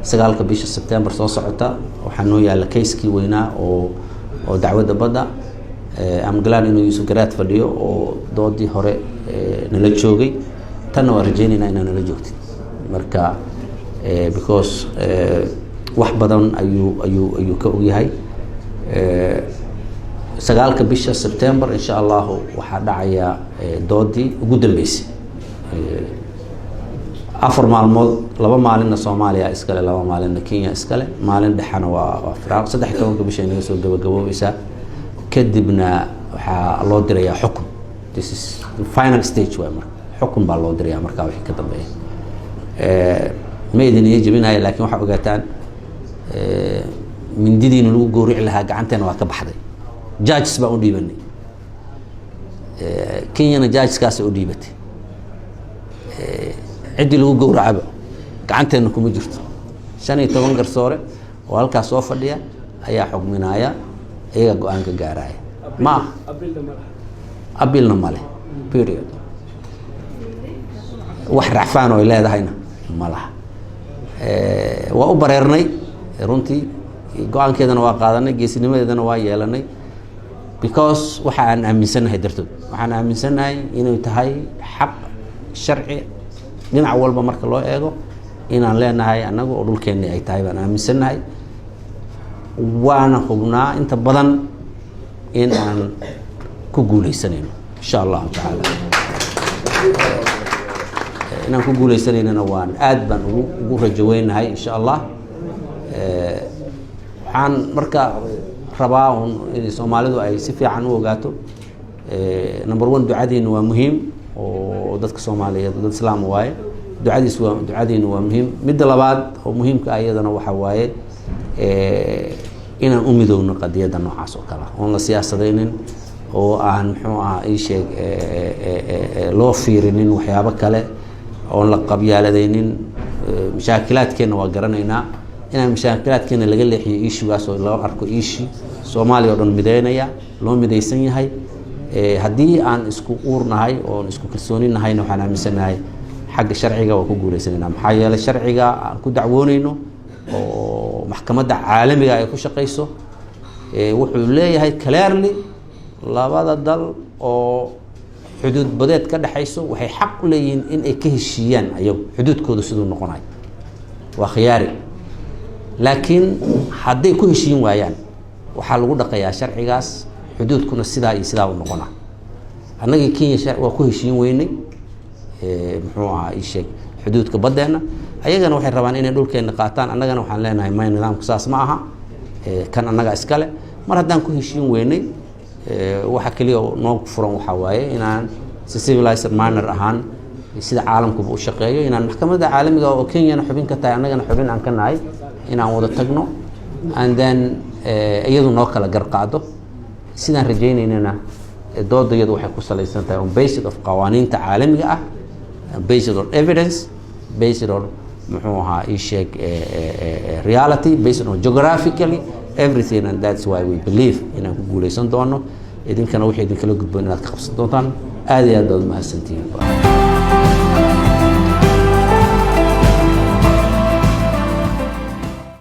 sagaalka bisha September soo socota waxaa noo yaala kayskii weynaa oo dacwadda badda am glad inuu Yuusuf Garaad fadhiyo oo doodii hore nala joogay tan waa rajeynayna inaan nala joogtin marka because wax badan ayuu ka og yahay sagaalka bisha September insha Allah waxaa dhacaya doodii ugu dambeysay afar maalmood laba maalin Soomaaliya iskale laba maalin Kenya iskale maalin dhaxana waa firaaq 13 bisha inay soo gabagabowaysa kadibna waxaa loo dirayaa xukun this is the final stage waa marka xukun baa loo dirayaa marka wixii ka dambeeya ma idin jabinahay laakiin waxa ogaataan mindidiina lagu goorici lahaa gacanteena waa ka baxday judges baa u dhiibanay Kenyana judgeskaas u dhiibatay عدي لو جور عبا كعنت إنكم جرت شان يتوانجر صورة وهالك صوفر ليا أي حكمنا يا أي جوانك جاراي ما أبيلنا ماله period واحد عفان ولا هذا هنا ماله وأبررني رنتي جوان كذا نواقعنا جيسي نما كذا نوايا لنا because وحنا من سنة هدرتو وحنا من سنة إنه يتهاي حق شرعي dhinac walba marka loo eego inaan leenahay anagu oo dhulkeena ay tahay baan aaminsanahay waana hubnaa inta badan in aan ku guuleysanayno insha Allah taala inaan ku guuleysanayno waan aad baan ugu rajaweynahay insha Allah waxaan marka rabaa in Soomaalidu ay si fiican u ogaato number 1 ducadeena waa muhiim oo dadka Soomaaliyeed dad Islaam waaye ducadeena waa muhiim mid labaad oo muhiimka ayadana waxa waaye inaan u midowno qadiyada noocaas oo kala oo la siyaasadeynin oo aan muxuu ah ay sheeg loo fiirinin waxyaabo kale oo la qabyaaladeynin mashaakilaadkeena waa garanaynaa inaan mashaakilaadkeena laga leexiyo issue-gaas oo loo arko issue Soomaaliya oo dhan mideynaya loo mideysan yahay haddii aan isku uurnahay oo isku kalsooninahay waxaan aaminsanahay xagga sharciga waa ku guuleysanayna maxaa yeelay sharciga aan ku dacwoonayno oo maxkamadda caalamiga ay ku shaqeyso wuxuu leeyahay clearly labada dal oo xuduud badeed ka dhaxayso waxay xaq u leeyihiin in ay ka heshiiyaan ayagu xuduudkooda sidoo noqonay waa khiyaari laakiin hadday ku heshiin waayaan waxa lagu dhaqayaa sharcigaas xuduudkuna sidaa iyo sidaa u noqona annaga Kenya waa ku heshiin weynay muxuu ahaa sheeg xuduudka badeena ayagana waxay rabaan inay dhulkeena qaataan annagana waxaan leenahay ma nidaamku saas ma aha kan annaga iskale mar haddaan ku heshiin weynay waxa kaliya noo furan waxa waaye inaan si civilized manner ahaan sida caalamku u shaqeeyo inaan maxkamadda caalamiga oo Kenya xubin ka tahay annagana xubin aan ka nahay inaan wada tagno and then iyadu noo kala garqaado sidaan rajeynayna doodayadu waxay ku saleysan tahay on basis of qawaaniinta caalamiga ah based on evidence based on muxuu ahaa sheeg reality based on geographically everything and that's why we believe inaan ku guuleysan doono idinkana wixii idinkala gudboon inaad ka qabsan doontaan aad iyo aad baad mahadsantihiin